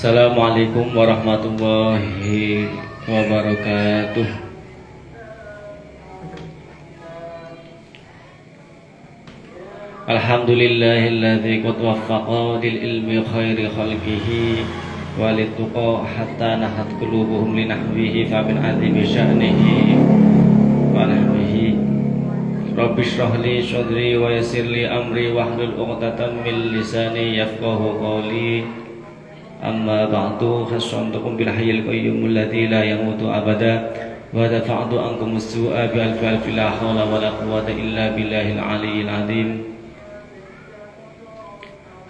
Assalamualaikum warahmatullahi wabarakatuh. Alhamdulillahilladzi qad waffaqa lil ilmi khairi khalqihi walituqa hatta nahat qulubuhum linahwihi fa min azimi sya'nihi wa nahwihi. Rabbi shrah li sadri wa yassir li amri wahlul 'uqdatam min lisani yafqahu qawli. Amma ba'du, khasantukum bil hayyil qayyum alladzi la yamutu abada wa dafa'tu ankum as-su'a bi alfi la haula wa la quwwata illa billahil aliyyil azim.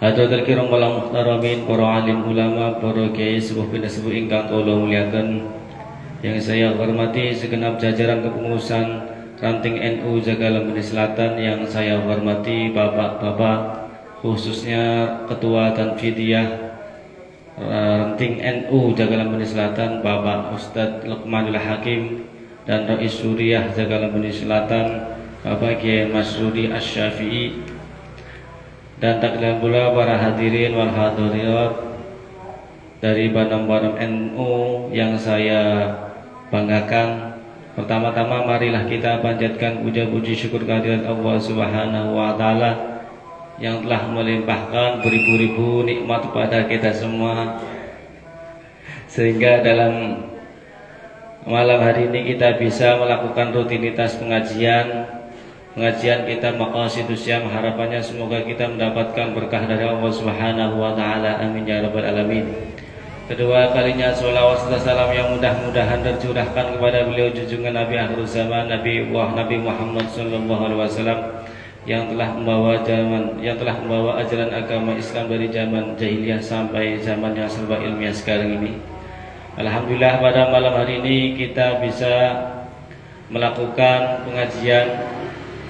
Hadirin kiram wal muhtaramin, para alim ulama, para kiai sepuh sepuh ingkang kula muliaken, yang saya hormati segenap jajaran kepengurusan Ranting NU Jagalan Beni Selatan, yang saya hormati bapak-bapak, khususnya Ketua Tanfidiyah Ranting NU Jagalan Beni Selatan, Bapak Ustadz Luqmanul Hakim, dan Rais Suriah Jagalan Beni Selatan, Bapak Kiai Masrudi Asy-Syafi'i, dan taklian pula para hadirin wal hadirat dari Banam-Banam NU yang saya banggakan. Pertama-tama marilah kita panjatkan puja-puji syukur kehadirat Allah Subhanahu wa taala yang telah melimpahkan beribu-ribu nikmat kepada kita semua, sehingga dalam malam hari ini kita bisa melakukan rutinitas pengajian kita Maqasidus Syam. Harapannya semoga kita mendapatkan berkah dari Allah Subhanahu wa taala, amin ya rabbal alamin. Kedua kalinya sholawat serta salam yang mudah-mudahan tercurahkan kepada beliau junjungan Nabi akhir zaman, Nabi Muhammad sallallahu alaihi wasallam, yang telah membawa ajaran agama Islam dari zaman jahiliyah sampai zaman yang serba ilmiah sekarang ini. Alhamdulillah pada malam hari ini kita bisa melakukan pengajian.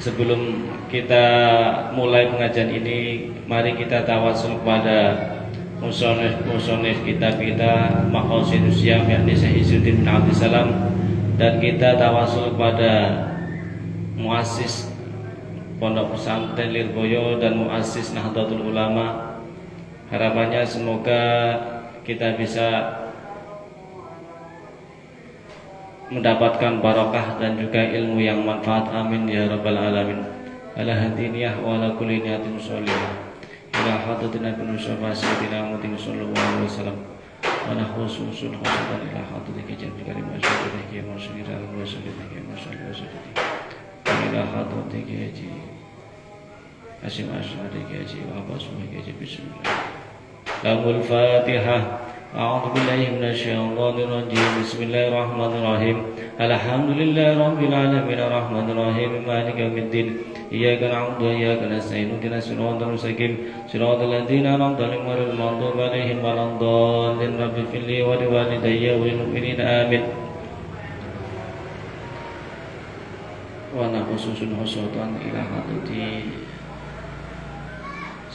Sebelum kita mulai pengajian ini, mari kita tawasul kepada musonif kitab kita Maqasidus Syam, yakni Syekh Izzuddin bin Abdussalam, dan kita tawasul kepada muassis Pondok Pesantren Lirboyo dan muassis Nahdlatul Ulama. Harapannya semoga kita bisa mendapatkan barakah dan juga ilmu yang manfaat, amin ya rabbal alamin. Ala hadiniyah wa ala kulli niyatin sholihah ila hadratina bin Mustafa sayyidina Muhammad sallallahu alaihi wasallam wa nakhusun khosatan ila hadratika jannah karimah syukurika wa syukurika wa syukurika wa syukurika ila hadratika haji Hasyim Asy'ari haji wa Abbas haji. Bismillah. Lamul Fatihah. A'udzu billahi minasyaitonir rajim. Bismillahirrahmanirrahim. Alhamdulillahi rabbil alamin arrahmanir rahim maliki yaumiddin. Iyyaka na'budu wa iyyaka nasta'in. Ihdinas siratal mustaqim. Siratal ladzina an'amta 'alaihim ghairil maghdubi 'alaihim waladdallin. Rabbi firli wa liwalidayya wa lil mu'minina amin. Wa nakhusun khosatan ila hadrati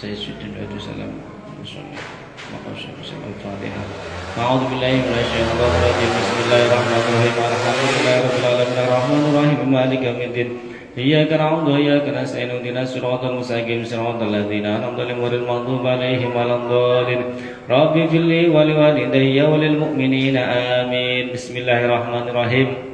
Sayyidina Abdussalam Al-Fatihah. A'udzu billahi minasyaitonir rajim. Bismillahirrahmanirrahim. Alhamdulillahirabbil alamin arrahmanir rahim maliki yaumiddin. Iyyaka na'budu wa iyyaka nasta'in. Ihdinas siratal mustaqim. Siratal ladzina an'amta 'alaihim ghairil maghdubi alaihim waladdallin. Rabbi firli wa liwalidayya wa lil mu'minina amin. Bismillahirrahmanirrahim.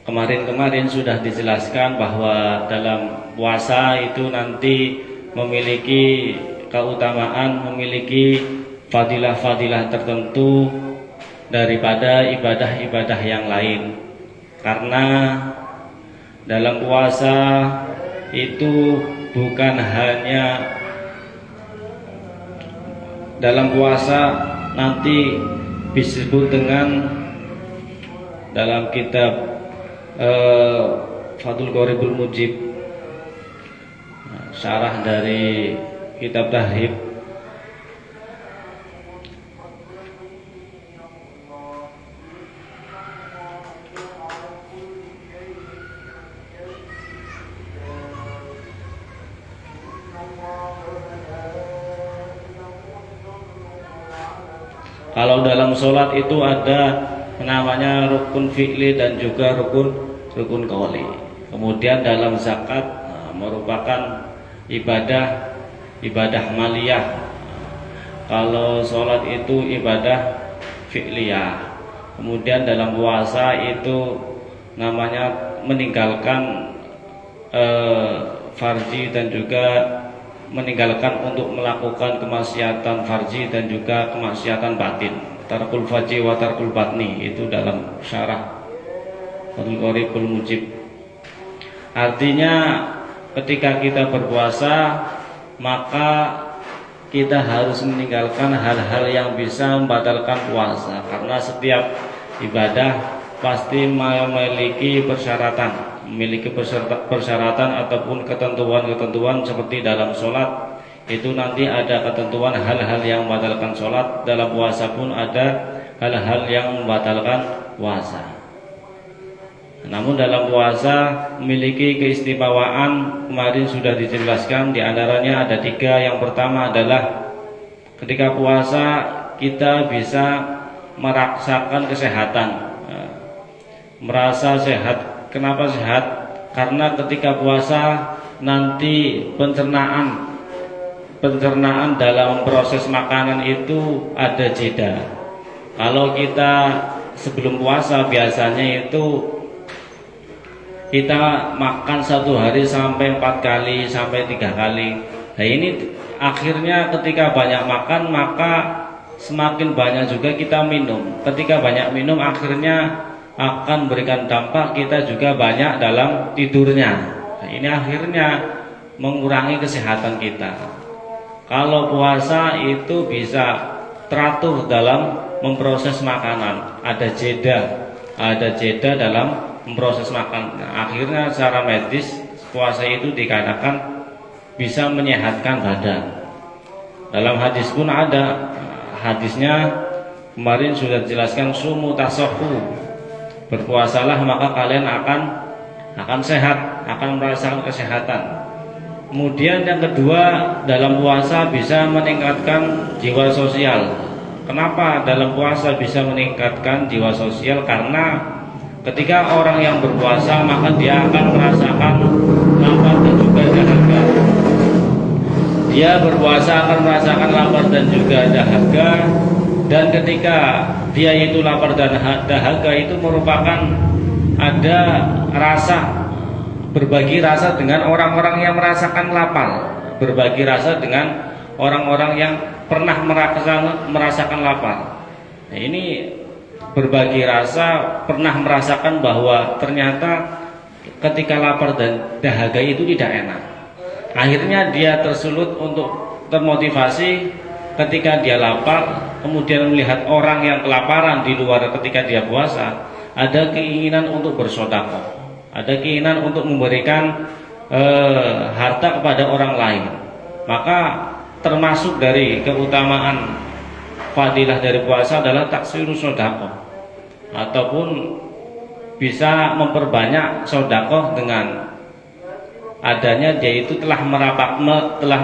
Kemarin sudah dijelaskan bahwa dalam puasa itu nanti memiliki keutamaan, memiliki fadilah-fadilah tertentu daripada ibadah-ibadah yang lain. Karena dalam puasa itu bukan hanya dalam puasa nanti disebut dengan dalam kitab Fathul Qoribul Mujib, syarah dari kitab Tahib, kalau dalam sholat itu ada namanya rukun fi'li dan juga rukun qauli. Kemudian dalam zakat merupakan ibadah ibadah maliyah. Kalau sholat itu ibadah fi'liyah. Kemudian dalam puasa itu namanya meninggalkan farji dan juga meninggalkan untuk melakukan kemaksiatan farji dan juga kemaksiatan batin. Tarkul farji wa tarkul batni, itu dalam syarah Fathul Qoribul Mujib. Artinya ketika kita berpuasa maka kita harus meninggalkan hal-hal yang bisa membatalkan puasa, karena setiap ibadah pasti memiliki persyaratan ataupun ketentuan-ketentuan. Seperti dalam sholat itu nanti ada ketentuan hal-hal yang membatalkan sholat, dalam puasa pun ada hal-hal yang membatalkan puasa. Namun dalam puasa memiliki keistimewaan, kemarin sudah dijelaskan, di antaranya ada 3. Yang pertama adalah ketika puasa kita bisa merasakan kesehatan, merasa sehat. Kenapa sehat? Karena ketika puasa nanti pencernaan dalam proses makanan itu ada jeda. Kalau kita sebelum puasa biasanya itu kita makan 1 hari sampai 4 kali sampai 3 kali. Nah ini akhirnya ketika banyak makan maka semakin banyak juga kita minum. Ketika banyak minum akhirnya akan berikan dampak kita juga banyak dalam tidurnya. Nah, ini akhirnya mengurangi kesehatan kita. Kalau puasa itu bisa teratur dalam memproses makanan, ada jeda dalam memproses makan. Nah, akhirnya secara medis puasa itu dikatakan bisa menyehatkan badan. Dalam hadis pun ada, hadisnya kemarin sudah dijelaskan, sumu tasawwu, berpuasalah maka kalian akan sehat, akan merasakan kesehatan. Kemudian yang kedua, dalam puasa bisa meningkatkan jiwa sosial. Kenapa dalam puasa bisa meningkatkan jiwa sosial? Karena ketika orang yang berpuasa maka dia akan merasakan lapar dan juga dahaga. Dia berpuasa akan merasakan lapar dan juga dahaga. Dan ketika dia itu lapar dan dahaga itu merupakan ada rasa, berbagi rasa dengan orang-orang yang merasakan lapar, berbagi rasa dengan orang-orang yang pernah merasakan lapar. Nah, ini berbagi rasa, pernah merasakan bahwa ternyata ketika lapar dan dahaga itu tidak enak. Akhirnya dia tersulut untuk termotivasi ketika dia lapar, kemudian melihat orang yang kelaparan di luar ketika dia puasa, ada keinginan untuk bersedekah, ada keinginan untuk memberikan harta kepada orang lain. Maka termasuk dari keutamaan fadilah dari puasa adalah taksirus sedekah, ataupun bisa memperbanyak sedekah dengan adanya dia itu telah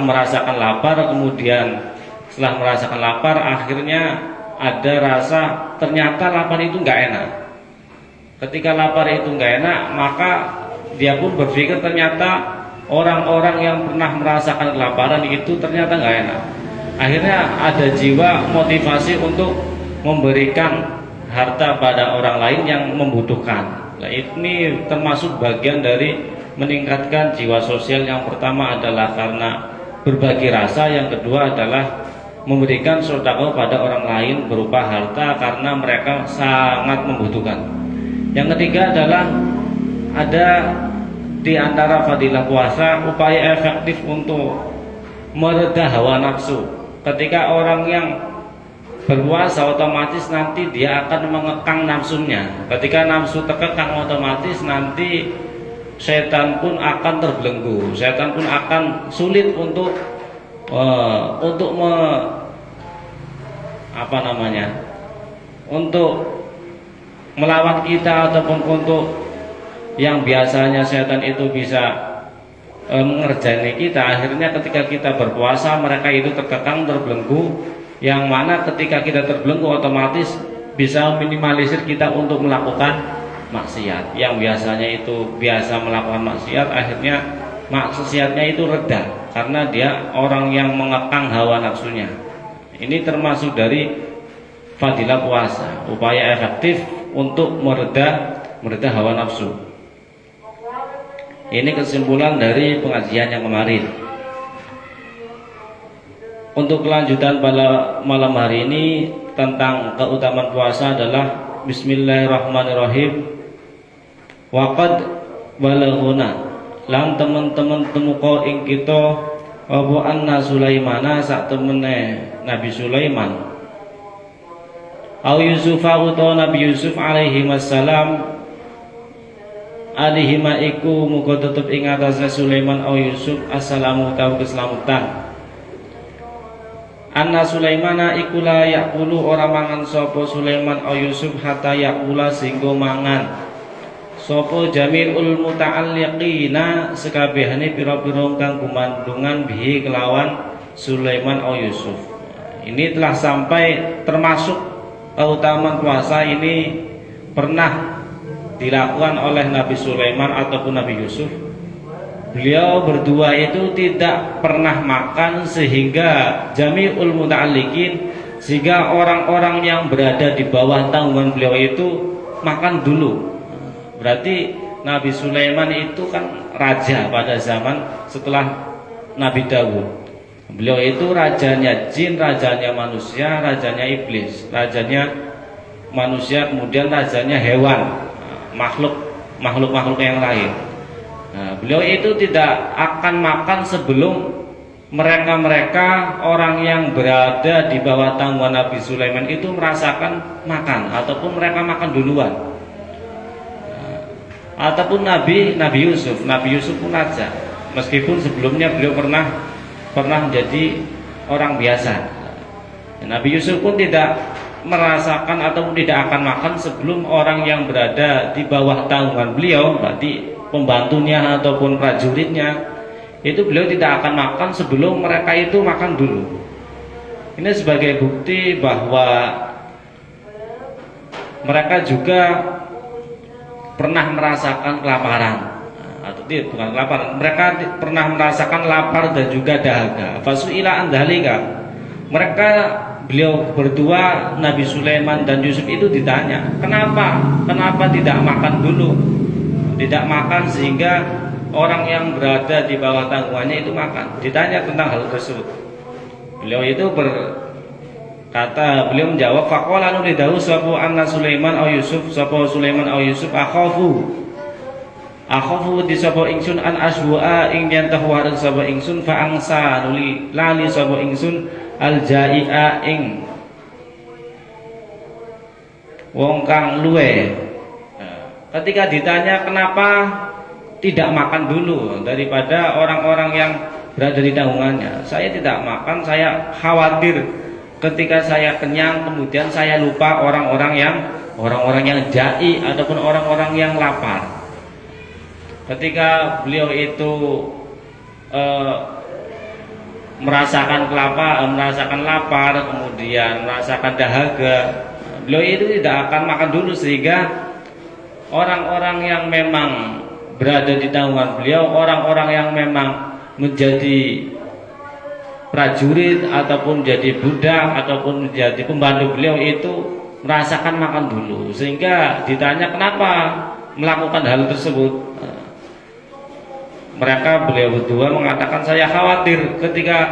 merasakan lapar, kemudian setelah merasakan lapar akhirnya ada rasa ternyata lapar itu nggak enak. Ketika lapar itu nggak enak maka dia pun berpikir ternyata orang-orang yang pernah merasakan kelaparan itu ternyata nggak enak. Akhirnya ada jiwa motivasi untuk memberikan harta pada orang lain yang membutuhkan. Nah, ini termasuk bagian dari meningkatkan jiwa sosial. Yang pertama adalah karena berbagi rasa, yang kedua adalah memberikan sedekah pada orang lain berupa harta karena mereka sangat membutuhkan. Yang ketiga adalah ada di antara fadilah puasa upaya efektif untuk mereda hawa nafsu. Ketika orang yang berpuasa otomatis nanti dia akan mengekang nafsunya. Ketika nafsu terkekang otomatis nanti setan pun akan terbelenggu. Setan pun akan sulit untuk melawan kita, ataupun untuk yang biasanya setan itu bisa mengerjani kita. Akhirnya ketika kita berpuasa mereka itu terkekang, terbelenggu, yang mana ketika kita terbelenggu otomatis bisa minimalisir kita untuk melakukan maksiat. Yang biasanya itu biasa melakukan maksiat, akhirnya maksiatnya itu reda. karena dia orang yang mengekang hawa nafsunya. Ini termasuk dari fadilah puasa, upaya efektif untuk mereda hawa nafsu. Ini kesimpulan dari pengajian yang kemarin. Untuk kelanjutan pada malam hari ini tentang keutamaan puasa adalah Bismillahirrahmanirrahim. Waqad balaghuna lan teman-teman temuko ing kita apa anna Sulaimana sak temene Nabi Sulaiman au Yusuf atau Nabi Yusuf alaihi wassalam alihima iku muga tetep ing atase Sulaiman au Yusuf assalamu tau keselamatan. Anna Sulaimana iku la yakulu ora mangan sapa Sulaiman au Yusuf hatta yakula singgo mangan sapa jami'ul muta'alliqina sekabehane pira-pira kang gumandungan bihi kelawan Sulaiman au Yusuf. Ini telah sampai termasuk keutamaan puasa ini pernah dilakukan oleh Nabi Sulaiman ataupun Nabi Yusuf. Beliau berdua itu tidak pernah makan sehingga jami'ul muta'alliqin, sehingga orang-orang yang berada di bawah tanggungan beliau itu makan dulu. Berarti Nabi Sulaiman itu kan raja pada zaman setelah Nabi Dawud. Beliau itu rajanya jin, rajanya manusia, rajanya iblis, rajanya manusia, kemudian rajanya hewan, makhluk yang lain. Nah, beliau itu tidak akan makan sebelum mereka orang yang berada di bawah tanggungan Nabi Sulaiman itu merasakan makan, ataupun mereka makan duluan. Ataupun Nabi Yusuf pun raja, meskipun sebelumnya beliau pernah menjadi orang biasa. Nabi Yusuf pun tidak merasakan ataupun tidak akan makan sebelum orang yang berada di bawah tanggungan beliau, berarti pembantunya ataupun prajuritnya, itu beliau tidak akan makan sebelum mereka itu makan dulu. Ini sebagai bukti bahwa mereka juga pernah merasakan kelaparan, atau tidak, bukan kelaparan, mereka pernah merasakan lapar dan juga dahaga. Fasu'ila andhalika, mereka beliau berdua Nabi Sulaiman dan Yusuf itu ditanya, kenapa tidak makan dulu, tidak makan sehingga orang yang berada di bawah tanggungannya itu makan. Ditanya tentang hal tersebut, beliau itu beliau menjawab, faqala nulidahu sapu anna Sulaiman au Yusuf, sapu Sulaiman au Yusuf akhafu di sapu ingsun an asbu'a ing yen tahwareng sapu ingsun fa angsa nuli lali sapu ingsun al jai'a ing wong kang luwe. Ketika ditanya kenapa tidak makan dulu daripada orang-orang yang berada di tanggungannya, saya tidak makan, saya khawatir ketika saya kenyang kemudian saya lupa orang-orang yang jai ataupun orang-orang yang lapar. Ketika beliau itu merasakan lapar, kemudian merasakan dahaga, beliau itu tidak akan makan dulu, sehingga orang-orang yang memang berada di tanggungan beliau, orang-orang yang memang menjadi prajurit ataupun jadi budak ataupun menjadi pembantu beliau itu merasakan makan dulu, sehingga ditanya kenapa melakukan hal tersebut. Beliau berdua mengatakan, saya khawatir ketika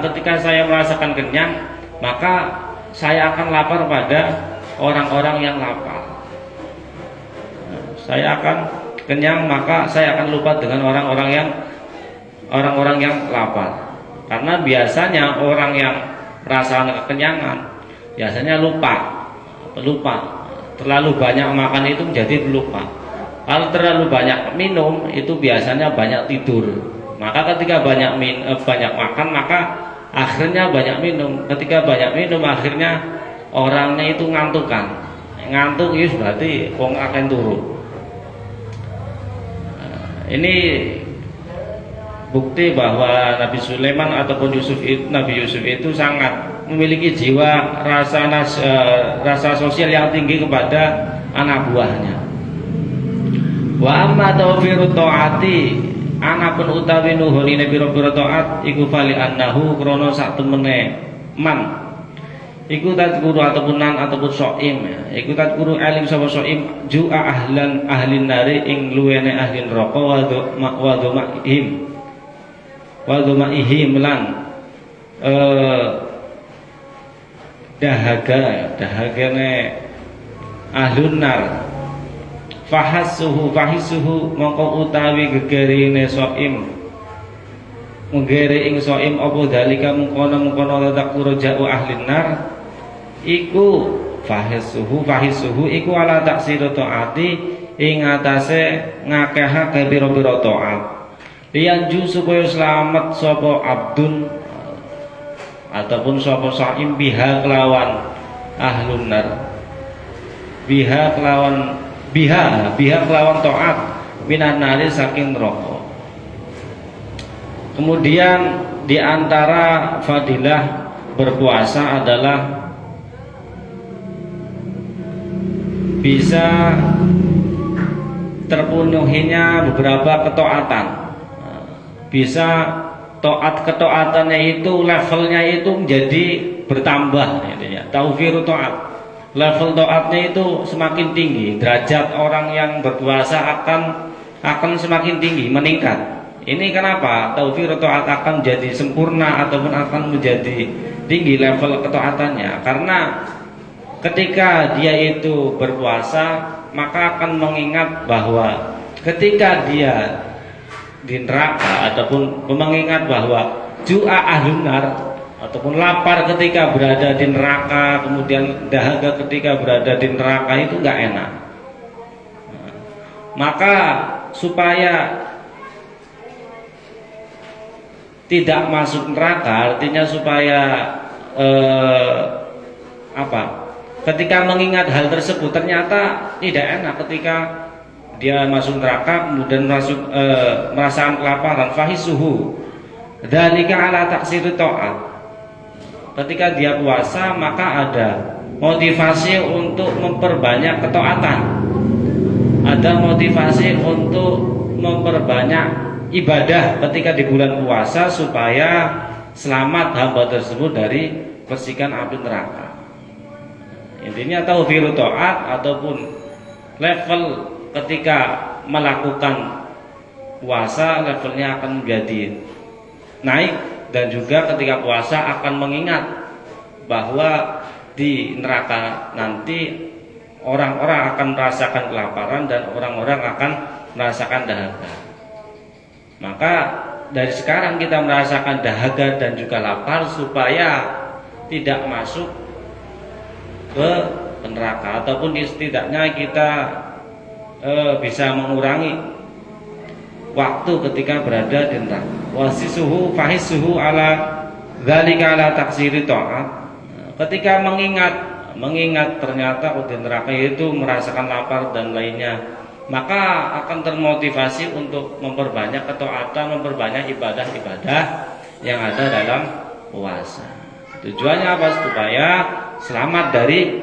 ketika saya merasakan kenyang, maka saya akan lapar pada orang-orang yang lapar. Saya akan kenyang, maka saya akan lupa dengan orang-orang yang lapar. Karena biasanya orang yang merasakan kekenyangan biasanya lupa, terlalu banyak makan itu menjadi pelupa. Kalau terlalu banyak minum itu biasanya banyak tidur. Maka ketika banyak makan, maka akhirnya banyak minum. Ketika banyak minum, akhirnya orangnya itu ngantukan. Ngantuk itu berarti wong akan turu. Ini bukti bahwa Nabi Sulaiman ataupun Nabi Yusuf itu sangat memiliki jiwa rasa sosial yang tinggi kepada anak buahnya. Wa amma tawfiru ta'ati Anapun utawi nuhunine pira-pira taat iku fali annahu krana sak temene man iku tadkuru ataupun nan ataupun soim iku tadkuru eling sapa soim ju'a ahlan ahlin nari ing luwene ahli neraka wa dhama'ihim lan dahagane ahlun nar fahisuhu mongko utawi gegerine soim menggere ing soim apa dalika mengkono tadkuru ja'u ahlin nar iku fahisuhu iku ala taksir taati ing atase ngakehake pira-pira taat liyanju supaya selamat sapa abdun ataupun sapa saim biha kelawan ahlun nar biha kelawan taat minan nari saking neraka. Kemudian di antara fadilah berpuasa adalah bisa terpenuhinya beberapa ketaatan. Bisa ketaatannya itu levelnya itu menjadi bertambah intinya. Taufiru taat. Level taatnya itu semakin tinggi, derajat orang yang berpuasa akan semakin tinggi, meningkat. Ini kenapa? Taufiru taat akan menjadi sempurna ataupun akan menjadi tinggi level ketaatannya. Karena ketika dia itu berpuasa, maka akan mengingat bahwa ketika dia di neraka ataupun mengingat bahwa ju'a ahlun nar ataupun lapar ketika berada di neraka, kemudian dahaga ketika berada di neraka itu enggak enak. Maka supaya tidak masuk neraka, artinya supaya ketika mengingat hal tersebut ternyata tidak enak ketika dia masuk neraka kemudian merasakan kelaparan fahisuhu dzalika ala taksir taat. Ketika dia puasa maka ada motivasi untuk memperbanyak ketaatan, ada motivasi untuk memperbanyak ibadah ketika di bulan puasa supaya selamat hamba tersebut dari persikan api neraka. Intinya taufiru taat ataupun level ketika melakukan puasa levelnya akan menjadi naik. Dan juga ketika puasa akan mengingat bahwa di neraka nanti orang-orang akan merasakan kelaparan dan orang-orang akan merasakan dahaga. Maka dari sekarang kita merasakan dahaga dan juga lapar supaya tidak masuk ke neraka ataupun setidaknya kita bisa mengurangi waktu ketika berada di neraka. Wasisuhu fahisuhu ala dzalika ala taksiri taat. Ketika mengingat ternyata di neraka itu merasakan lapar dan lainnya, maka akan termotivasi untuk memperbanyak ketaatan, memperbanyak ibadah-ibadah yang ada dalam puasa. Tujuannya apa? Supaya selamat dari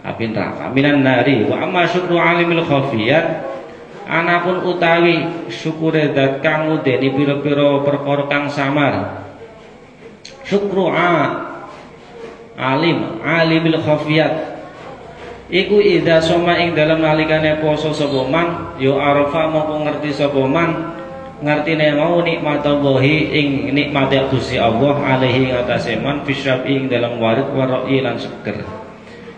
api neraka. Minan nari wa amma syukru alimil khafiyat. Anapun utawi syukure dat kang ngudeni pira-pira perkara kang samar. Syukru alimil khafiyat. Iku idza soma ing dalam nalikane poso sapa man ya arafa mongko ngerti sapa man ngertine mau nikmatallahi ing nikmate Gusti Allah alaihi ngatasi man fisyabi ing dalam warid warai lan seger.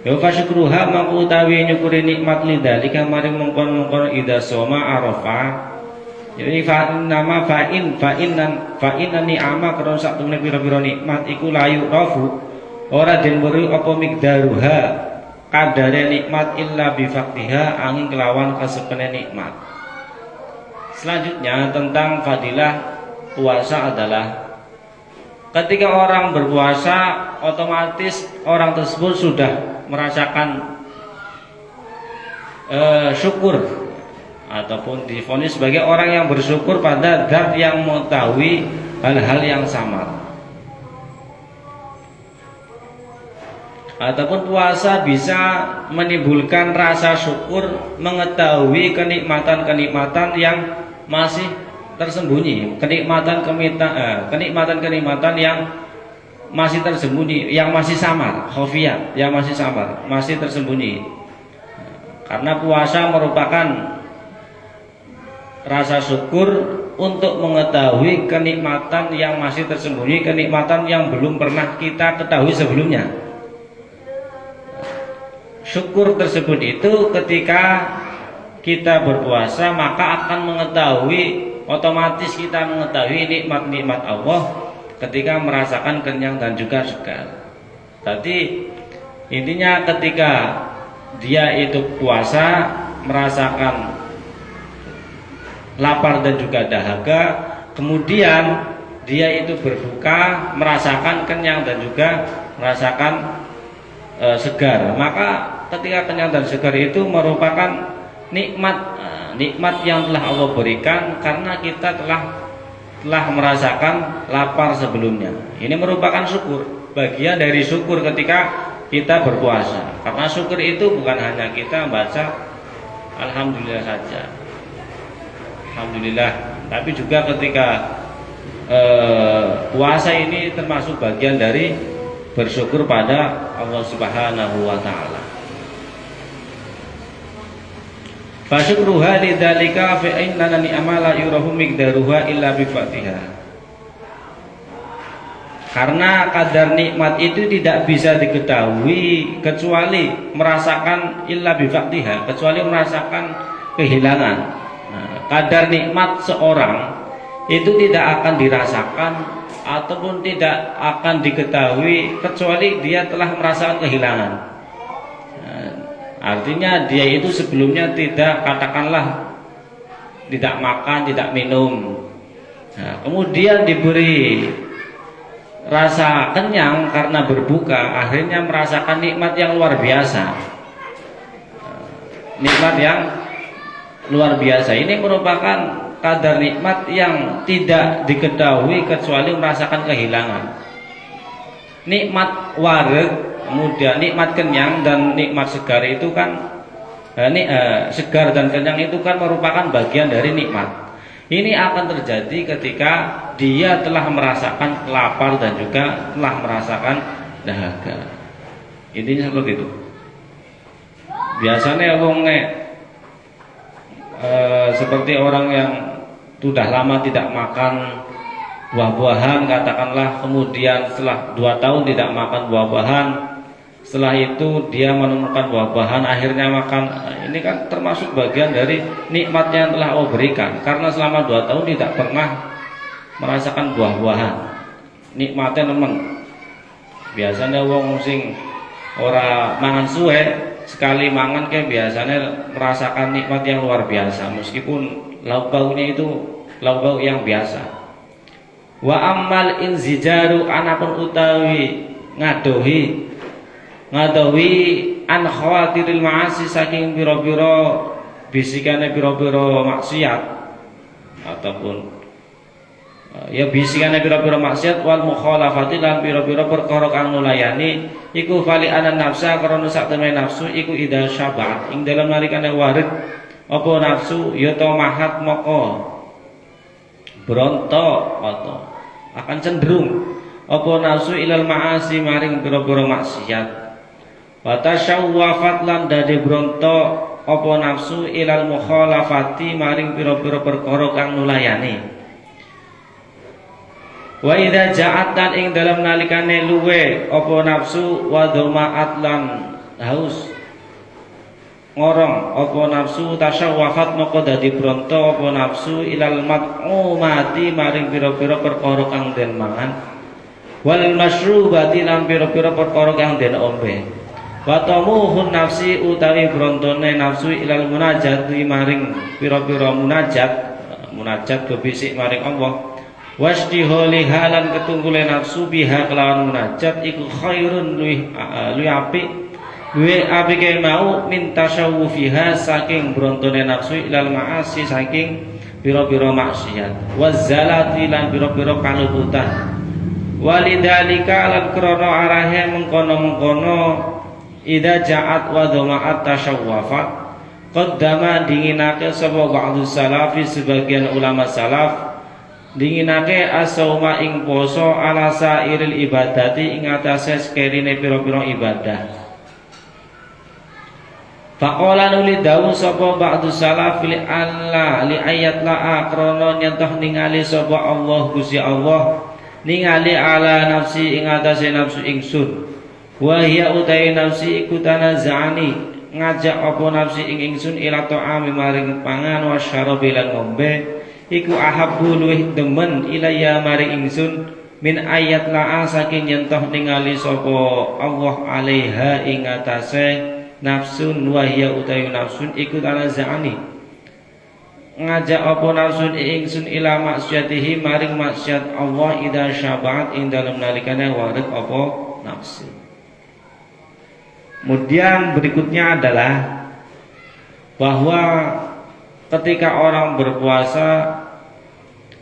Ya fasyukruha mangko utawi nyukuri nikmat lidzalika maring mengkon-mengkon idza soma arafa. Jadi nama fa'in ni'ama karena sak temene pira-pira nikmat iku layu rafu ora den weruh apa migdaruha kadare nikmat illa bifaqtiha angin kelawan kasepene nikmat. Selanjutnya tentang fadilah puasa adalah ketika orang berpuasa otomatis orang tersebut sudah merasakan syukur ataupun divonis sebagai orang yang bersyukur pada zat yang mengetahui hal-hal yang samar. Ataupun puasa bisa menimbulkan rasa syukur, mengetahui kenikmatan-kenikmatan yang masih tersembunyi, kenikmatan yang masih tersembunyi, yang masih samar, khafiyah, yang masih samar, masih tersembunyi. Karena puasa merupakan rasa syukur untuk mengetahui kenikmatan yang masih tersembunyi, kenikmatan yang belum pernah kita ketahui sebelumnya. Syukur tersebut itu ketika kita berpuasa maka akan mengetahui, otomatis kita mengetahui nikmat-nikmat Allah ketika merasakan kenyang dan juga segar. Jadi intinya ketika dia itu puasa merasakan lapar dan juga dahaga, kemudian dia itu berbuka merasakan kenyang dan juga merasakan segar, maka ketika kenyang dan segar itu merupakan nikmat yang telah Allah berikan karena kita telah merasakan lapar sebelumnya. Ini merupakan syukur, bagian dari syukur ketika kita berpuasa. Karena syukur itu bukan hanya kita baca alhamdulillah saja, alhamdulillah, tapi juga ketika puasa ini termasuk bagian dari bersyukur pada Allah Subhanahu wa taala. Fasyukruha lidzalika fa inna ni'amala yurahu miqdaruha illa bi Fatihah. Karena kadar nikmat itu tidak bisa diketahui kecuali merasakan illa bi Fatihah, kecuali merasakan kehilangan. Kadar nikmat seorang itu tidak akan dirasakan ataupun tidak akan diketahui kecuali dia telah merasakan kehilangan. Artinya dia itu sebelumnya tidak, katakanlah tidak makan, tidak minum, kemudian diberi rasa kenyang karena berbuka, akhirnya merasakan nikmat yang luar biasa. Nikmat yang luar biasa ini merupakan kadar nikmat yang tidak diketahui kecuali merasakan kehilangan. Nikmat warig, kemudian nikmat kenyang dan nikmat segar itu kan segar dan kenyang itu kan merupakan bagian dari nikmat. Ini akan terjadi ketika dia telah merasakan lapar dan juga telah merasakan dahaga. Intinya seperti itu. Biasanya wong seperti orang yang sudah lama tidak makan buah-buahan, katakanlah, kemudian setelah 2 tahun tidak makan buah-buahan, setelah itu dia menemukan buah-buahan, akhirnya makan. Ini kan termasuk bagian dari nikmat yang telah Allah berikan, karena selama 2 tahun tidak pernah merasakan buah-buahan. Nikmatnya nemen. Biasanya wong sing ora mangan suwe, sekali mangan kayak biasanya merasakan nikmat yang luar biasa, meskipun lauk pauknya itu lauk pauk yang biasa. Wa ammal inzijaru anapun utawi ngadohi an khawatiril ma'asi saking pira-pira bisikane pira-pira maksiat, ataupun ya bisikane pira-pira maksiat, wal mukhalafati lan pira-pira perkara kang nulayani iku fali anan nafsa karena sak temene nafsu iku ida syaba'at ing dalam nalikane warid apa nafsu ya mahat moko bronto atau akan cenderung apa nafsu ilal ma'asi maring pira-pira maksiat, wa tasyawwafat lan dadi bronto apa nafsu ilal mukhalafati maring pira-pira perkara kang nulayani. Wa idza ja'at lan ing dalam nalikane luwe apa nafsu wa dhama'at lan haus ngorong apa nafsu tasyawwafat moko dadi bronto apa nafsu ilal mat'umati maring pira-pira perkara kang den mangan, wal masyrubati lan pira-pira perkara kang den ombe, wa tamuhun nafsi utawi brontone nafsu ilal munajati maring pira-pira munajat bebisik maring Allah, wasdiholi halan ketunggule nafsu biha kelawan munajat iku khairun luwih apik luwih apike mau min tasyawufiha saking brontone nafsu ilal ma'asi saking pira-pira maksiat, wazalati lan pira-pira kaluputan, walidhalika lan krana arahe mengkono-mengkono idza ja'at wa dhama'at tasyawwafat qaddama dinginake sapa ba'du salafi sebagian ulama salaf dinginake as-sauma ing poso ala sairil ibadati ing atase sekerine pira-pira ibadah. Faqala nuli dawu sapa ba'du salaf li alla li ayat la akrana nyentoh ningali sapa Allah Gusti Allah ningali ala nafsi ing atase nafsu ingsun wa hiya utai nafsi iku tanazani ngajak apa nafsi ing ingsun ila ta'ami maring pangan wa syarabi lan ngombe iku ahabbu luwih demen ilayya maring ingsun min ayat la saking nyentoh ningali sapa Allah alaiha ing atase nafsun wa hiya utawi nafsun iku tanazani ngajak apa nafsun ingsun ila maksiatihi maring maksiat Allah idza syabaat ing dalem nalikane warik apa nafsu. Kemudian berikutnya adalah bahwa ketika orang berpuasa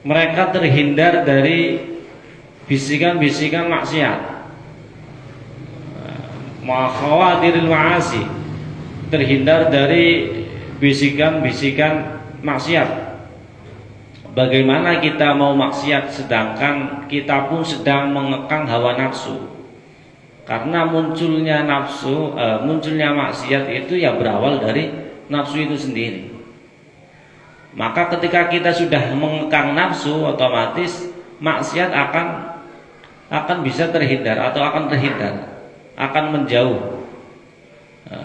mereka terhindar dari bisikan-bisikan maksiat, khawatiril ma'asi, terhindar dari bisikan-bisikan maksiat. Bagaimana kita mau maksiat sedangkan kita pun sedang mengekang hawa nafsu? Karena munculnya nafsu, munculnya maksiat itu ya berawal dari nafsu itu sendiri. Maka ketika kita sudah mengekang nafsu, otomatis maksiat akan bisa terhindar atau akan terhindar, akan menjauh.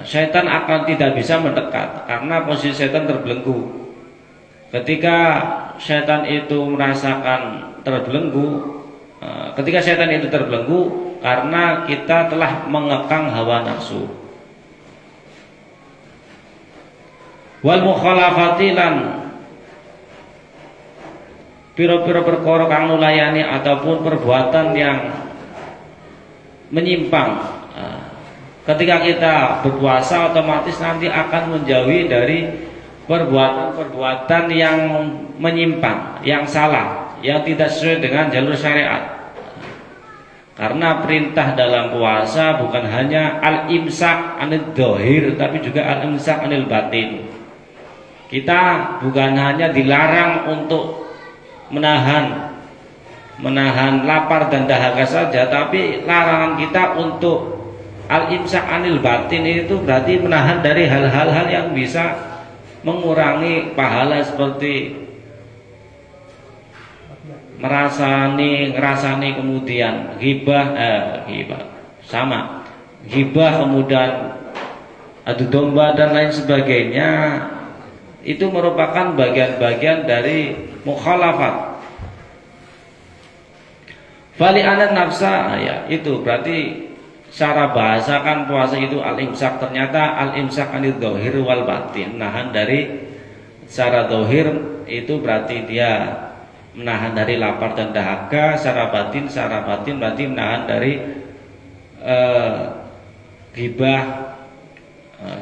Syaitan akan tidak bisa mendekat karena posisi syaitan terbelenggu. Ketika syaitan itu merasakan terbelenggu, ketika syaitan itu terbelenggu karena kita telah mengekang hawa nafsu. Wal mukhalafati lan pira-pira perkara kang nulayani ataupun perbuatan yang menyimpang. Ketika kita berpuasa otomatis nanti akan menjauhi dari perbuatan-perbuatan yang menyimpang, yang salah, yang tidak sesuai dengan jalur syariat. Karena perintah dalam puasa bukan hanya al-imsak anil dhahir, tapi juga al-imsak anil batin. Kita bukan hanya dilarang untuk menahan lapar dan dahaga saja, tapi larangan kita untuk al-imsak anil batin itu berarti menahan dari hal-hal yang bisa mengurangi pahala seperti ngerasani kemudian ghibah sama ghibah, kemudian adu domba dan lain sebagainya, itu merupakan bagian-bagian dari mukhalafat. Fali anan nafsa, ya itu berarti secara bahasa kan puasa itu al-imsak, ternyata al-imsak anil dhahir wal batin, menahan dari secara dhahir itu berarti dia menahan dari lapar dan dahaga, secara batin berarti menahan dari ghibah,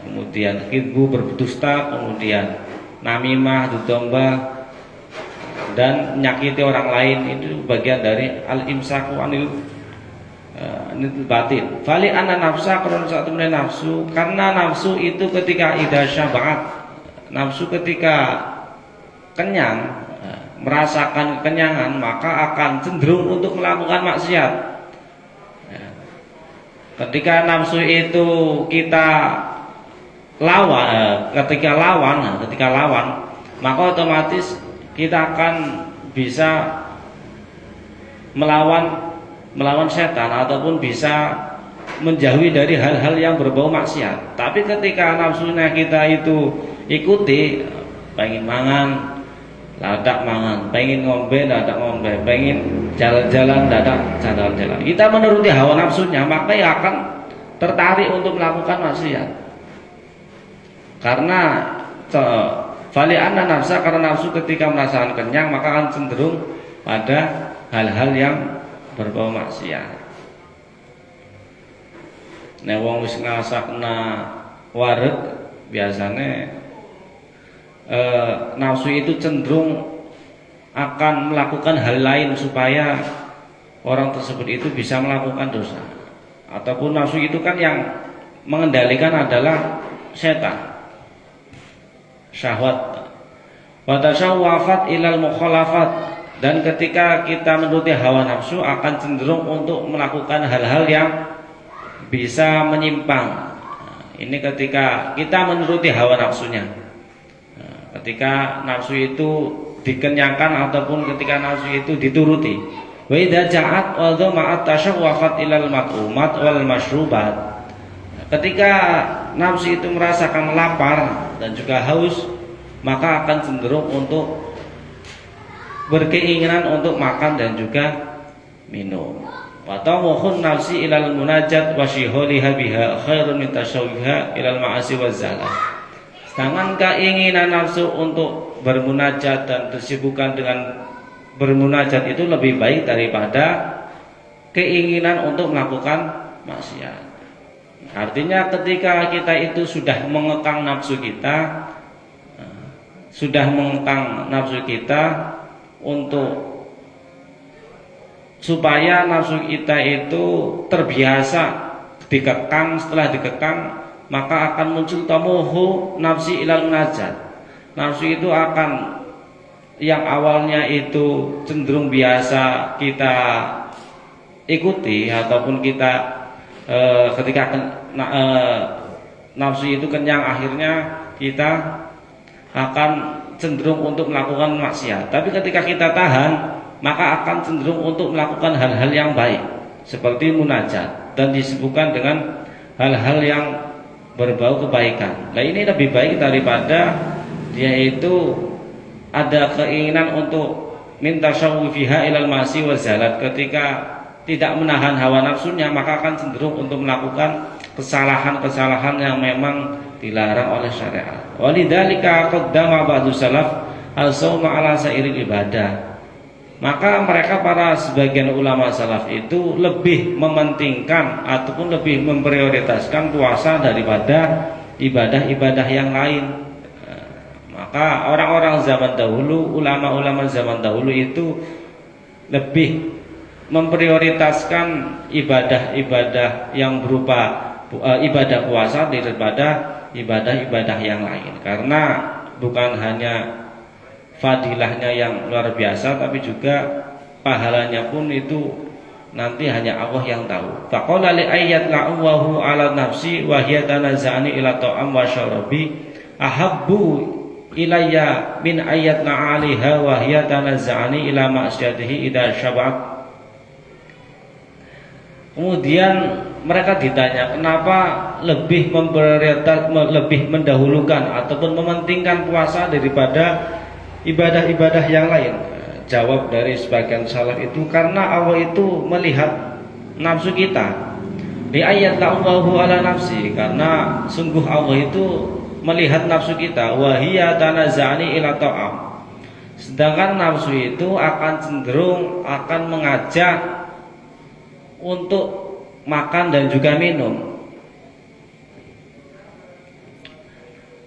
kemudian kidbu berdusta, kemudian namimah, domba, dan menyakiti orang lain, itu bagian dari al-imsaku anil batin. Fali anna nafsa, karena satu nafsu, karena nafsu itu ketika idza syabaat, nafsu ketika kenyang, merasakan kekenyangan, maka akan cenderung untuk melakukan maksiat. Ketika nafsu itu kita ketika lawan, maka otomatis kita akan bisa melawan setan ataupun bisa menjauhi dari hal-hal yang berbau maksiat. Tapi ketika nafsunya kita itu ikuti, pengen mangan, dadak mangan, pengen ngombe, dadak ngombe, pengen jalan-jalan, dadak jalan-jalan, kita menuruti hawa nafsunya, maka ya akan tertarik untuk melakukan maksiat. Karena fali anna nafsa, karena nafsu ketika merasakan kenyang maka akan cenderung pada hal-hal yang berbau maksiat. Nek wong wis ngrasakna wareg biasanya nafsu itu cenderung akan melakukan hal lain supaya orang tersebut itu bisa melakukan dosa. Ataupun nafsu itu kan yang mengendalikan adalah setan. syahwat. Wa tashawwafat ilal mukhalafat, dan ketika kita menuruti hawa nafsu akan cenderung untuk melakukan hal-hal yang bisa menyimpang. Ini ketika kita menuruti hawa nafsunya. Ketika nafsu itu dikenyangkan ataupun ketika nafsu itu dituruti. Wa idza ja'at wa ma'at tashawwafat ilal mat'umat wal masyrubat. Ketika nafsu itu merasakan lapar dan juga haus, maka akan cenderung untuk berkeinginan untuk makan dan juga minum. Wa tamukhun nafsi ilal munajat wa shiholiha biha khairun min tashawwiha ilal ma'asi waz zalah. Sedangkan keinginan nafsu untuk bermunajat dan tersibukkan dengan bermunajat itu lebih baik daripada keinginan untuk melakukan maksiat. Artinya ketika kita itu sudah mengekang nafsu kita, untuk supaya nafsu kita itu terbiasa dikekang, setelah dikekang maka akan muncul tamuhu nafsi ilal munajat. Nafsu itu akan yang awalnya itu cenderung biasa kita ikuti ataupun kita ketika nafsu itu kenyang, akhirnya kita akan cenderung untuk melakukan maksiat. Tapi ketika kita tahan, maka akan cenderung untuk melakukan hal-hal yang baik seperti munajat dan disibukkan dengan hal-hal yang berbau kebaikan. Nah, ini lebih baik daripada dia itu ada keinginan untuk minta syawfiha ilal masi wa zalat. Ketika tidak menahan hawa nafsunya, maka akan cenderung untuk melakukan kesalahan-kesalahan yang memang dilarang oleh syariat. Walidzalika qaddama ba'du salaf as-shauma ala sairil ibadah. Maka mereka para sebagian ulama salaf itu lebih mementingkan ataupun lebih memprioritaskan puasa daripada ibadah-ibadah yang lain. Maka orang-orang zaman dahulu, ulama-ulama zaman dahulu itu lebih memprioritaskan ibadah-ibadah yang berupa ibadah puasa daripada ibadah-ibadah yang lain, karena bukan hanya fadilahnya yang luar biasa, tapi juga pahalanya pun itu nanti hanya Allah yang tahu. Faqala li ayat la'awahu ala nafsi wa hiya tanazani ila ta'am wa syarabi ahabbu ilayya min ayat la'aliha wa hiya tanazani ila ma'syatihi idza syaba'at. Kemudian mereka ditanya kenapa lebih mendahulukan ataupun mementingkan puasa daripada ibadah-ibadah yang lain. Jawab dari sebagian salaf itu karena Allah itu melihat nafsu kita. Di ayat la'allahu ala nafsi, karena sungguh Allah itu melihat nafsu kita. Wahiyya tanazani ila ta'am. Sedangkan nafsu itu akan cenderung akan mengajak untuk makan dan juga minum.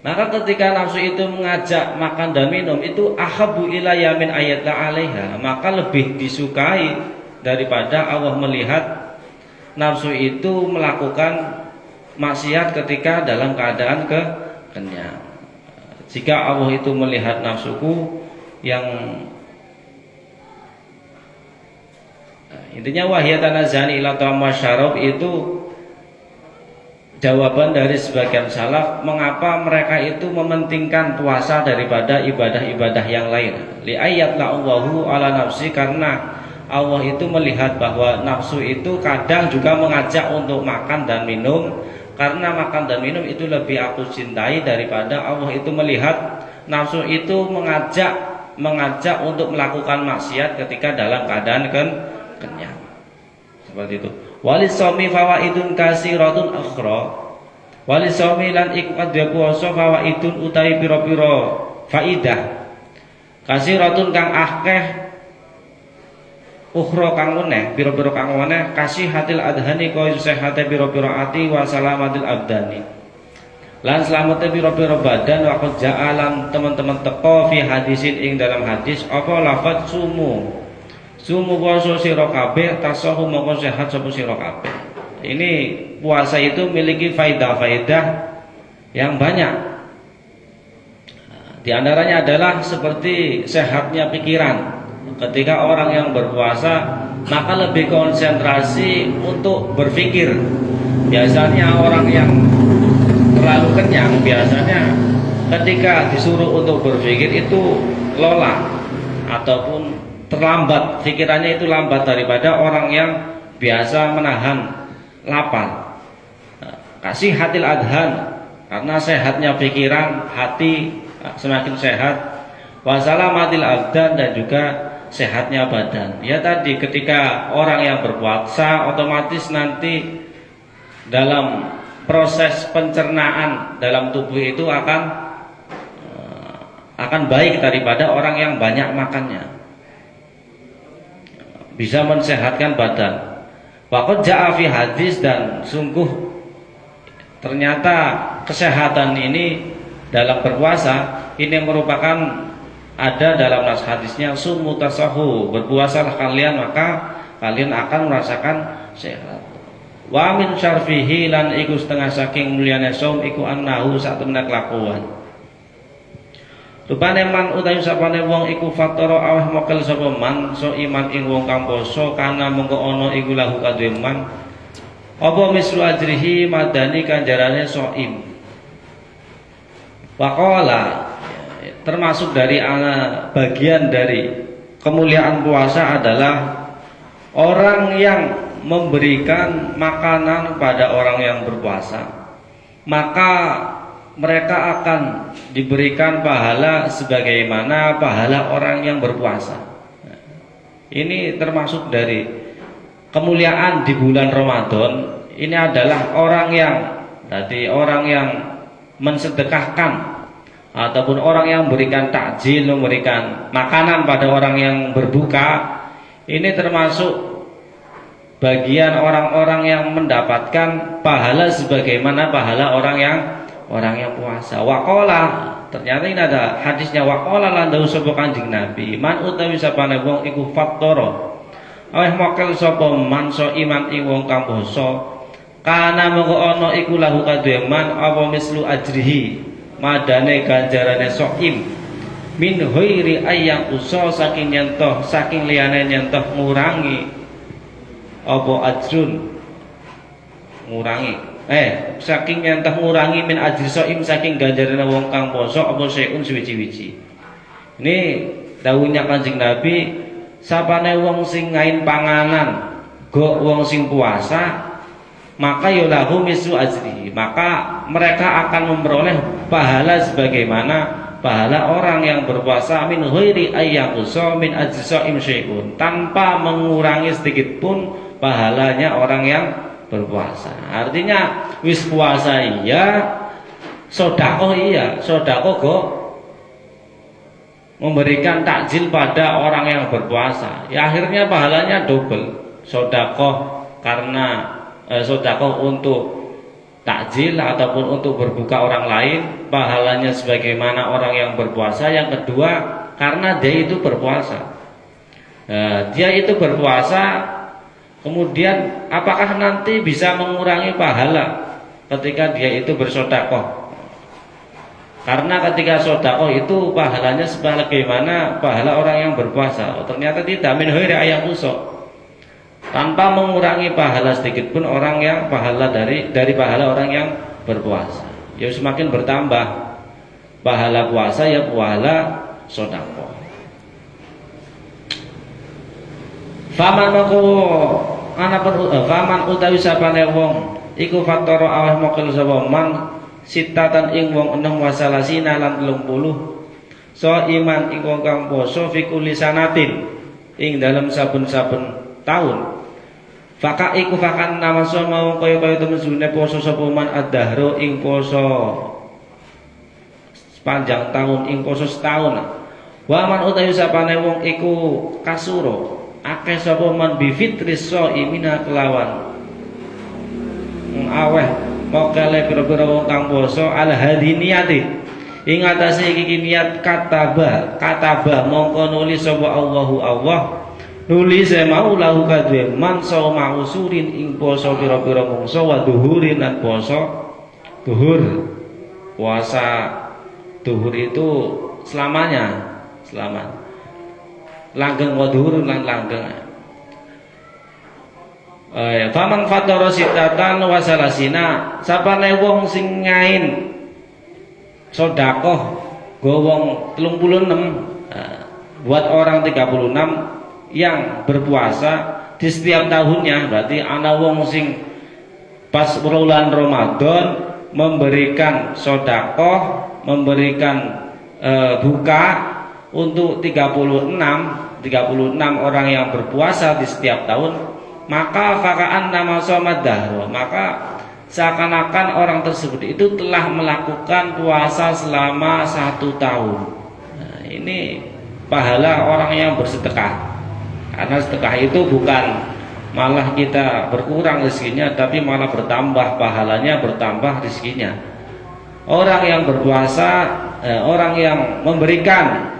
Maka ketika nafsu itu mengajak makan dan minum, itu ahabbu ilayya min ayat la alaiha, maka lebih disukai daripada Allah melihat nafsu itu melakukan maksiat ketika dalam keadaan kenyang. Jika Allah itu melihat nafsuku yang intinya wahiyatana zani ila ta'am wa syarab, itu jawaban dari sebagian salaf mengapa mereka itu mementingkan puasa daripada ibadah-ibadah yang lain. Li ayat la'allahu ala nafsi, karena Allah itu melihat bahwa nafsu itu kadang juga mengajak untuk makan dan minum, karena makan dan minum itu lebih aku cintai daripada Allah itu melihat nafsu itu mengajak untuk melakukan maksiat ketika dalam keadaan kenyang. Seperti itu. Walisomi fawaidun kasiratun akhra. Walisomi lan iku adya puasa fawaidun utawi pira-pira faidah kasiratun kang akeh ukhra kang meneh, pira-pira kang meneh kasihatil adhani kaya sehate pira-pira ati wa salamatil abdani. Lan slamete pira-pira badan wa qad ja'alan teman-teman teko fi hadisin ing dalam hadis apa lafaz sumu. Sumu puasa sira kabeh tasahu mongko sehat sapa sira kabeh. Ini puasa itu memiliki faidah-faidah yang banyak. Di antaranya adalah seperti sehatnya pikiran. Ketika orang yang berpuasa maka lebih konsentrasi untuk berpikir. Biasanya orang yang terlalu kenyang biasanya ketika disuruh untuk berpikir itu lola ataupun terlambat, pikirannya itu lambat daripada orang yang biasa menahan lapar. Kasih hatil adhan, karena sehatnya pikiran, hati semakin sehat. Wasalamatil abdan, dan juga sehatnya badan. Ya tadi, ketika orang yang berpuasa otomatis nanti dalam proses pencernaan dalam tubuh itu akan baik daripada orang yang banyak makannya. Bisa mensehatkan badan. Waqad ja'a fi hadis, dan sungguh ternyata kesehatan ini dalam berpuasa ini merupakan ada dalam nas hadisnya, sumu tasahu, berpuasalah kalian maka kalian akan merasakan sehat. Wa min syarfihi, lan iku setengah saking mulyane saum iku annahu sak temen kelakuan. Rupane man utawi sapane wong iku fatara aweh mokel sapa man so iman ing wong kang poso kana mengko ana iku lahu kadhe man apa mislu ajrihi madani kanjarane soim. Waqala, termasuk dari bagian dari kemuliaan puasa adalah orang yang memberikan makanan pada orang yang berpuasa, maka mereka akan diberikan pahala sebagaimana pahala orang yang berpuasa. Ini termasuk dari kemuliaan di bulan Ramadan. Ini adalah orang yang mensedekahkan ataupun orang yang memberikan takjil, memberikan makanan pada orang yang berbuka. Ini termasuk bagian orang-orang yang mendapatkan pahala sebagaimana pahala orang yang puasa. Waqala, ternyata ini ada hadisnya, waqala lan dawuh sapa Kanjeng Nabi, man utawi sapane wong iku fattara aweh mokel sapa man so iman ing wong kang poso kana mengko ana iku lahu kadhe man apa mislu ajrihi madane ganjarane soim min ghairi ayyang usa saking nyentoh saking liyane nyentoh ngurangi apa ajrun ngurangi saking nyentoh ngurangi min ajri soim saking ganjarane wong kang poso apa seun suwi-wiji. Ini dawuhnya Kanjeng Nabi, sapane wong sing ngain panganan go wong sing puasa maka yulahu misu ajri, maka mereka akan memperoleh pahala sebagaimana pahala orang yang berpuasa min ghairi ayyaqusa min ajri shaim syai'un, tanpa mengurangi sedikit pun pahalanya orang yang berpuasa. Artinya wis puasa iya, sedekah iya, sedekah go memberikan takjil pada orang yang berpuasa, ya akhirnya pahalanya double. Sedekah karena sedekah untuk takjil ataupun untuk berbuka orang lain, pahalanya sebagaimana orang yang berpuasa. Yang kedua, karena dia itu berpuasa, dia itu berpuasa, kemudian apakah nanti bisa mengurangi pahala ketika dia itu bersedekah? Karena ketika sedekah itu pahalanya sebagaimana pahala orang yang berpuasa. Ternyata tidak, min ghairi ayang usok, tanpa mengurangi pahala sedikit pun orang yang pahala dari pahala orang yang berpuasa. Ya semakin bertambah pahala puasa, ya pahala sedekah. Faman utawi sapane wong iku fatara aweh mokel sapa man sitatan ing wong 6 wasalasina lan 30 so iman ing wong kang poso fi kulli sanatin ing dalam saben-saben tahun. Faka iku fakan nama sama wong kaya temen sune poso sapa man ad-dahro ing poso sepanjang tahun, ing poso setahun. Wa man utawi sapane wong iku kasuro akeh sapa man bi fitris shaimina kelawan aweh mokale pira-pira wong kang poso al hadiniyati ing atase iki niat kataba mongko nulis sapa Allahu Allah nulis mau lahu kadhe man sauma usurin ing poso pira-pira mungso wa duhurin lan poso duhur. Puasa duhur itu selamanya. Langgeng wa dhuhurun lan langgeng. Faman fatara sitatan wa salasina, sapane wong sing ngain sedekah go wong 36, buat orang 36 yang berpuasa di setiap tahunnya. Berarti ana wong sing pas bulan Ramadan memberikan sedekah, memberikan buka untuk 36 orang yang berpuasa di setiap tahun, maka fakaan nama somad dahro, maka seakan-akan orang tersebut itu telah melakukan puasa selama 1 tahun. Nah, ini pahala orang yang bersedekah, karena sedekah itu bukan malah kita berkurang rezekinya, tapi malah bertambah pahalanya, bertambah rezekinya. Orang yang berpuasa, orang yang memberikan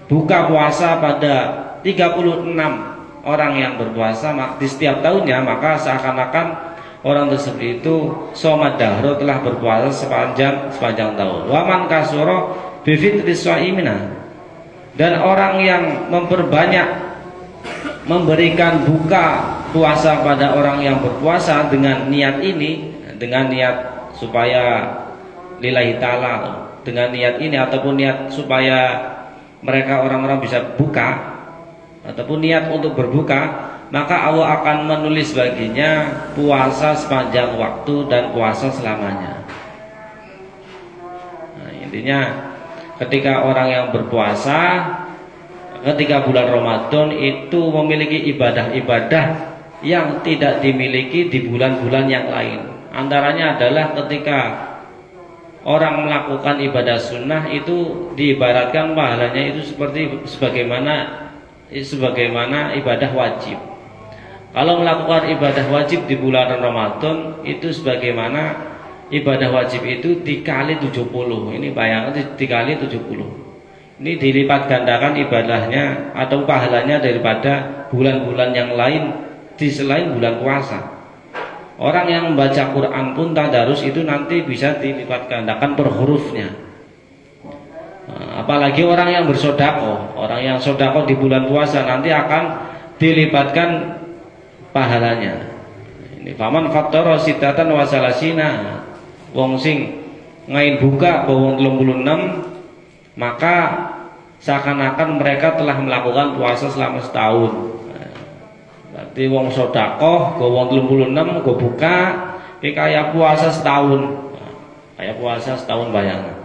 buka puasa pada 36 orang yang berpuasa di setiap tahunnya, maka seakan-akan orang tersebut itu somad dahro, telah berpuasa sepanjang tahun. Waman kasuro bifitris shaimina, dan orang yang memperbanyak memberikan buka puasa pada orang yang berpuasa dengan niat ini, dengan niat supaya lillahi ta'ala, dengan niat ini ataupun niat supaya mereka orang-orang bisa buka ataupun niat untuk berbuka, maka Allah akan menulis baginya puasa sepanjang waktu dan puasa selamanya. Nah, intinya ketika orang yang berpuasa ketika bulan Ramadan itu memiliki ibadah-ibadah yang tidak dimiliki di bulan-bulan yang lain. Antaranya adalah ketika orang melakukan ibadah sunnah itu diibaratkan pahalanya itu sebagaimana ibadah wajib. Kalau melakukan ibadah wajib di bulan Ramadan itu sebagaimana ibadah wajib itu dikali 70. Ini bayangkan dikali 70. Ini dilipat gandakan ibadahnya atau pahalanya daripada bulan-bulan yang lain di selain bulan puasa. Orang yang membaca Quran pun tadarus itu nanti bisa dilipat gandakan per hurufnya. Apalagi orang yang bersedekah, orang yang sedekah di bulan puasa nanti akan dilipatkan pahalanya. Ini faman fattara sitatan wa salasina, wong sing ngain buka bawang 36, maka seakan-akan mereka telah melakukan puasa selama setahun. Berarti wong sedekah go wong 36 go buka iki kaya puasa setahun. Kaya puasa setahun bayangan.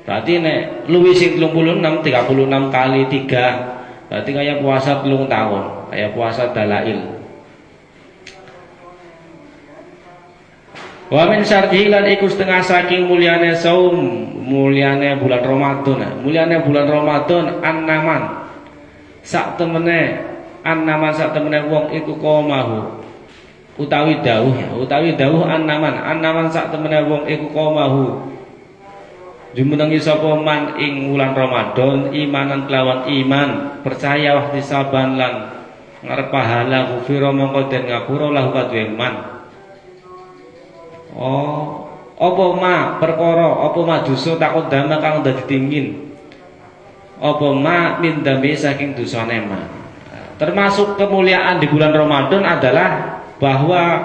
Berarti nek luwih sing 36 kali 3, berarti kaya puasa 3 tahun, kaya puasa dalail. Wa min syartihi lan iku setengah saking mulyane saum, mulyane bulan Ramadan. Mulyane bulan Ramadan annaman sak temene wong iku qomahu utawi dawuh annaman sak temene wong iku qomahu jumenengi sapa man ing wulan Ramadan imanan kelawan iman, percaya wahdi saban lan ngarep pahala kufira mongko den ngapura lahu kadhe man. Apa ma perkara, apa ma dosa takut dama kang dadi tingin. Apa ma min dambi saking dosane ma. Termasuk kemuliaan di bulan Ramadan adalah bahwa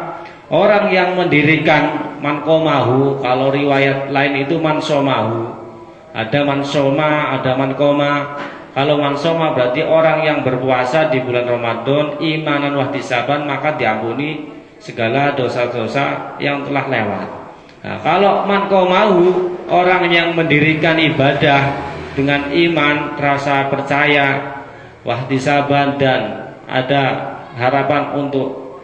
orang yang mendirikan mankomahu, kalau riwayat lain itu mansomahu, ada mansoma, ada mankoma. Kalau mansoma berarti orang yang berpuasa di bulan Ramadan imanan wahtisaban, maka diampuni segala dosa-dosa yang telah lewat. Nah, kalau mankomahu, orang yang mendirikan ibadah dengan iman, rasa percaya, wahtisaban, dan ada harapan untuk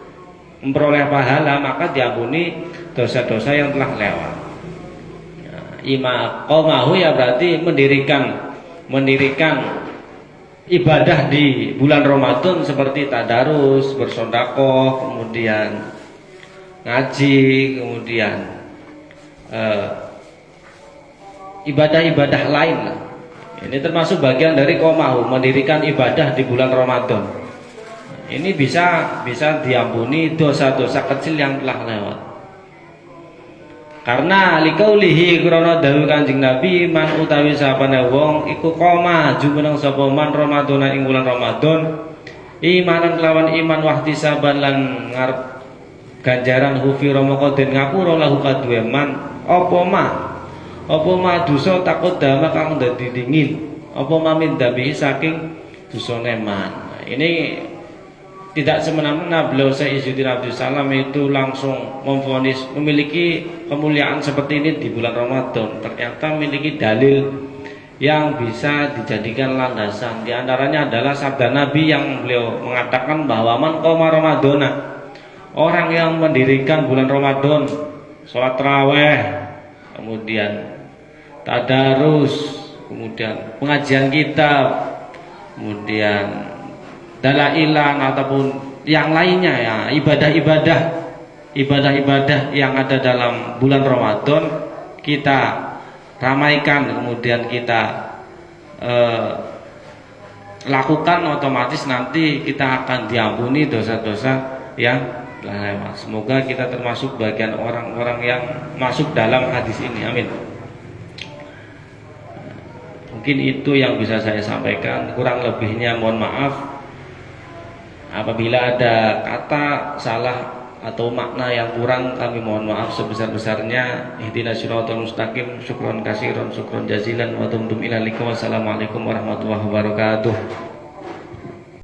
memperoleh pahala, maka diampuni dosa-dosa yang telah lewat. Imakomahu ya berarti mendirikan ibadah di bulan Ramadan seperti tadarus, bersedekah, kemudian ngaji, kemudian ibadah-ibadah lain. Ini termasuk bagian dari komahu, mendirikan ibadah di bulan Ramadan. Ini bisa diampuni dosa-dosa kecil yang telah lewat. Karena likaulihi krana dawuh Kanjeng Nabi man utawi sapane wong iku koma jumeneng sapa man Ramadhana ing wulan Ramadan imanan kelawan iman wahtisaban lan ngarep ganjaran hufi mongko den ngapura lahu kaduwe man apa ma dosa takut dama kang dadi dingin apa mamin dabi saking dosane man. Ini tidak semena-mena beliau Syekh Izzuddin Abdul Salam itu langsung memvonis memiliki kemuliaan seperti ini di bulan Ramadan. Ternyata memiliki dalil yang bisa dijadikan landasan. Di antaranya adalah sabda Nabi yang beliau mengatakan bahwa man qoma Ramadhana, orang yang mendirikan bulan Ramadan, sholat tarawih, kemudian tadarus, kemudian pengajian kitab, kemudian dalailan ataupun yang lainnya ya, ibadah-ibadah yang ada dalam bulan Ramadan kita ramaikan, kemudian kita lakukan, otomatis nanti kita akan diampuni dosa-dosa yang lewat. Semoga kita termasuk bagian orang-orang yang masuk dalam hadis ini, amin. Mungkin itu yang bisa saya sampaikan, kurang lebihnya mohon maaf. Apabila ada kata salah atau makna yang kurang, kami mohon maaf sebesar-besarnya. Ihdinas siratal mustaqim. Syukron kasiron, syukron jazilan wa tumtum ila liqa. Wassalamualaikum warahmatullahi wabarakatuh.